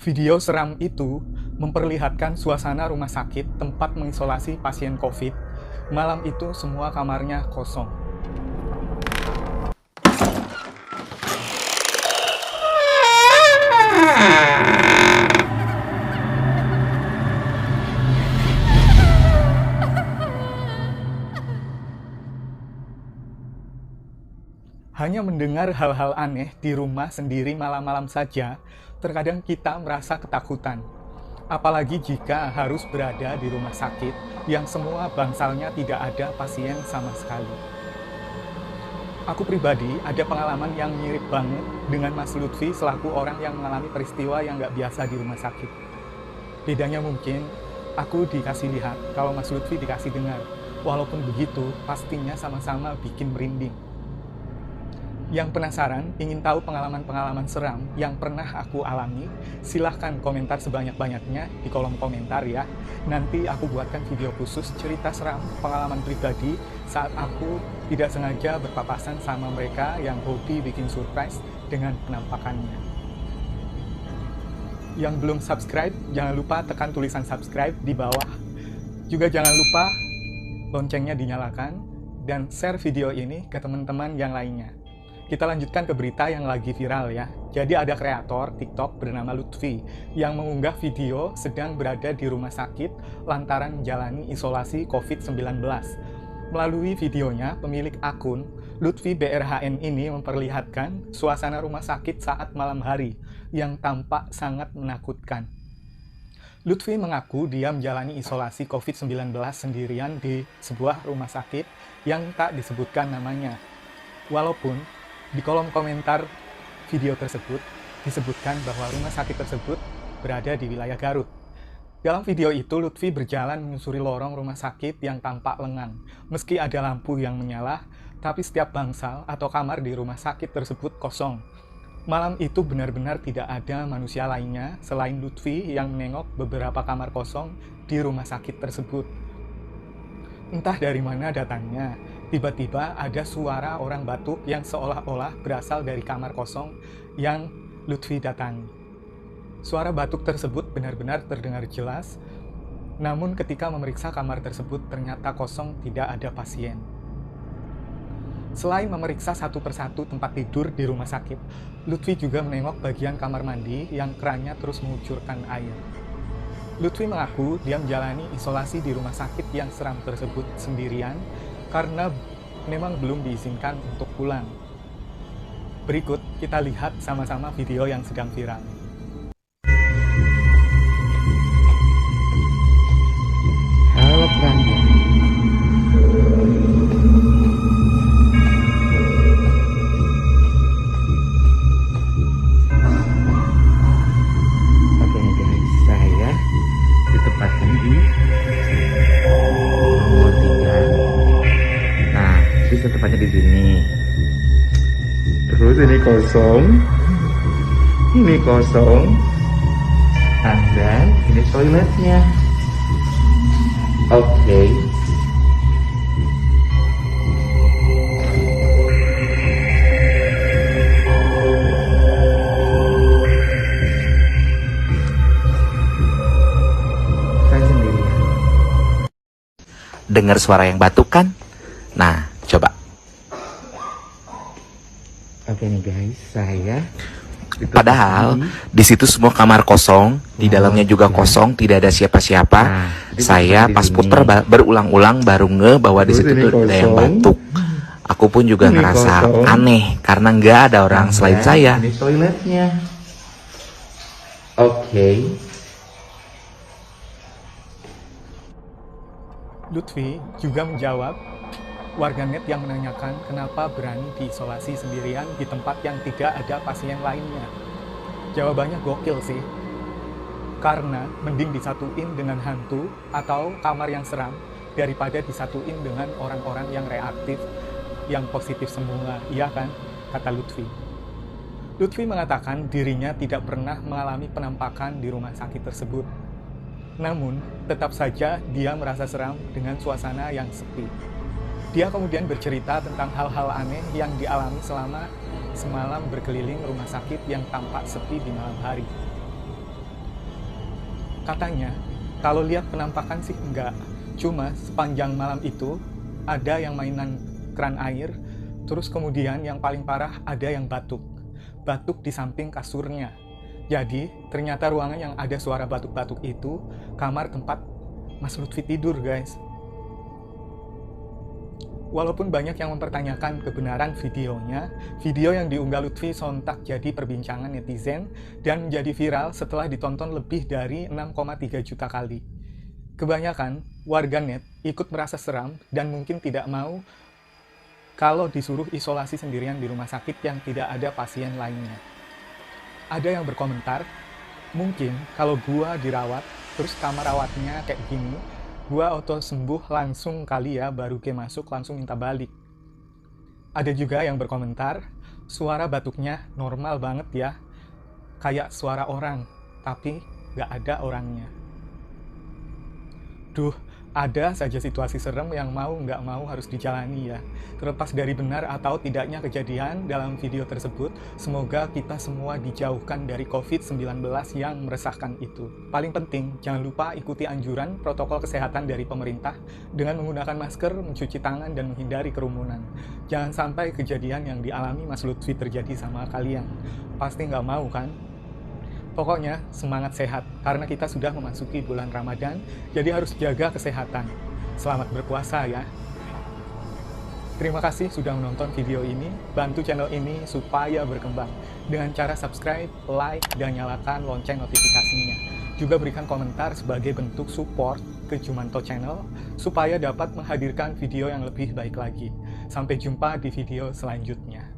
Video seram itu memperlihatkan suasana rumah sakit tempat mengisolasi pasien COVID. Malam itu semua kamarnya kosong. Hanya mendengar hal-hal aneh di rumah sendiri malam-malam saja, terkadang kita merasa ketakutan. Apalagi jika harus berada di rumah sakit yang semua bangsalnya tidak ada pasien sama sekali. Aku pribadi ada pengalaman yang mirip banget dengan Mas Lutfi selaku orang yang mengalami peristiwa yang nggak biasa di rumah sakit. Bedanya mungkin, aku dikasih lihat, kalau Mas Lutfi dikasih dengar. Walaupun begitu, pastinya sama-sama bikin merinding. Yang penasaran, ingin tahu pengalaman-pengalaman seram yang pernah aku alami, silahkan komentar sebanyak-banyaknya di kolom komentar ya. Nanti aku buatkan video khusus cerita seram pengalaman pribadi saat aku tidak sengaja berpapasan sama mereka yang hobi bikin surprise dengan penampakannya. Yang belum subscribe, jangan lupa tekan tulisan subscribe di bawah. Juga jangan lupa loncengnya dinyalakan dan share video ini ke teman-teman yang lainnya. Kita lanjutkan ke berita yang lagi viral ya. Jadi ada kreator TikTok bernama Lutfi yang mengunggah video sedang berada di rumah sakit lantaran menjalani isolasi COVID-19. Melalui videonya, pemilik akun Lutfi BRHN ini memperlihatkan suasana rumah sakit saat malam hari yang tampak sangat menakutkan. Lutfi mengaku dia menjalani isolasi COVID-19 sendirian di sebuah rumah sakit yang tak disebutkan namanya. Walaupun di kolom komentar video tersebut disebutkan bahwa rumah sakit tersebut berada di wilayah Garut. Dalam video itu, Lutfi berjalan menyusuri lorong rumah sakit yang tampak lengang. Meski ada lampu yang menyala, tapi setiap bangsal atau kamar di rumah sakit tersebut kosong. Malam itu benar-benar tidak ada manusia lainnya selain Lutfi yang menengok beberapa kamar kosong di rumah sakit tersebut. Entah dari mana datangnya, tiba-tiba ada suara orang batuk yang seolah-olah berasal dari kamar kosong yang Lutfi datangi. Suara batuk tersebut benar-benar terdengar jelas, namun ketika memeriksa kamar tersebut ternyata kosong, tidak ada pasien. Selain memeriksa satu persatu tempat tidur di rumah sakit, Lutfi juga menengok bagian kamar mandi yang kerannya terus mengucurkan air. Lutfi mengaku dia menjalani isolasi di rumah sakit yang seram tersebut sendirian karena memang belum diizinkan untuk pulang. Berikut kita lihat sama-sama video yang sedang viral. Halo Pranja. Oke nih guys, saya ditempatkan di nomor 3. Nah, jadi tempatnya di sini. Terus ini kosong. Ini kosong. Dan ini toiletnya. Oke. Saya sendirian. Dengar suara yang batuk kan? Nah, coba. Oke nih guys, saya Padahal di situ semua kamar kosong, di dalamnya juga kosong, tidak ada siapa-siapa. Nah, jadi Saya di pas sini. puter berulang-ulang baru bahwa di Terus situ ini tuh ada yang kosong. batuk. Aku pun juga Ini ngerasa kosong. aneh karena nggak ada orang selain saya. Ini toiletnya. Oke. Lutfi juga menjawab warganet yang menanyakan kenapa berani diisolasi sendirian di tempat yang tidak ada pasien lainnya. Jawabannya gokil sih. Karena mending disatuin dengan hantu atau kamar yang seram daripada disatuin dengan orang-orang yang reaktif, yang positif semua, iya kan? Kata Lutfi. Lutfi mengatakan dirinya tidak pernah mengalami penampakan di rumah sakit tersebut. Namun, tetap saja dia merasa seram dengan suasana yang sepi. Dia kemudian bercerita tentang hal-hal aneh yang dialami selama semalam berkeliling rumah sakit yang tampak sepi di malam hari. Katanya, kalau lihat penampakan sih enggak. Cuma sepanjang malam itu, ada yang mainan keran air, terus kemudian yang paling parah ada yang batuk. Batuk di samping kasurnya. Jadi, ternyata ruangan yang ada suara batuk-batuk itu, kamar tempat Mas Lutfi tidur, guys. Walaupun banyak yang mempertanyakan kebenaran videonya, video yang diunggah Lutfi sontak jadi perbincangan netizen dan menjadi viral setelah ditonton lebih dari 6,3 juta kali. Kebanyakan warganet ikut merasa seram dan mungkin tidak mau kalau disuruh isolasi sendirian di rumah sakit yang tidak ada pasien lainnya. Ada yang berkomentar, mungkin kalau gua dirawat, terus kamar rawatnya kayak gini, gua auto sembuh langsung kali ya, baru ke masuk langsung minta balik. Ada juga yang berkomentar, suara batuknya normal banget ya, kayak suara orang, tapi nggak ada orangnya. Duh, ada saja situasi serem yang mau nggak mau harus dijalani ya. Terlepas dari benar atau tidaknya kejadian dalam video tersebut, semoga kita semua dijauhkan dari COVID-19 yang meresahkan itu. Paling penting, jangan lupa ikuti anjuran protokol kesehatan dari pemerintah dengan menggunakan masker, mencuci tangan, dan menghindari kerumunan. Jangan sampai kejadian yang dialami Mas Lutfi terjadi sama kalian. Pasti nggak mau kan? Pokoknya semangat sehat, karena kita sudah memasuki bulan Ramadan, jadi harus jaga kesehatan. Selamat berpuasa ya. Terima kasih sudah menonton video ini, bantu channel ini supaya berkembang dengan cara subscribe, like, dan nyalakan lonceng notifikasinya. Juga berikan komentar sebagai bentuk support ke Jumanto Channel, supaya dapat menghadirkan video yang lebih baik lagi. Sampai jumpa di video selanjutnya.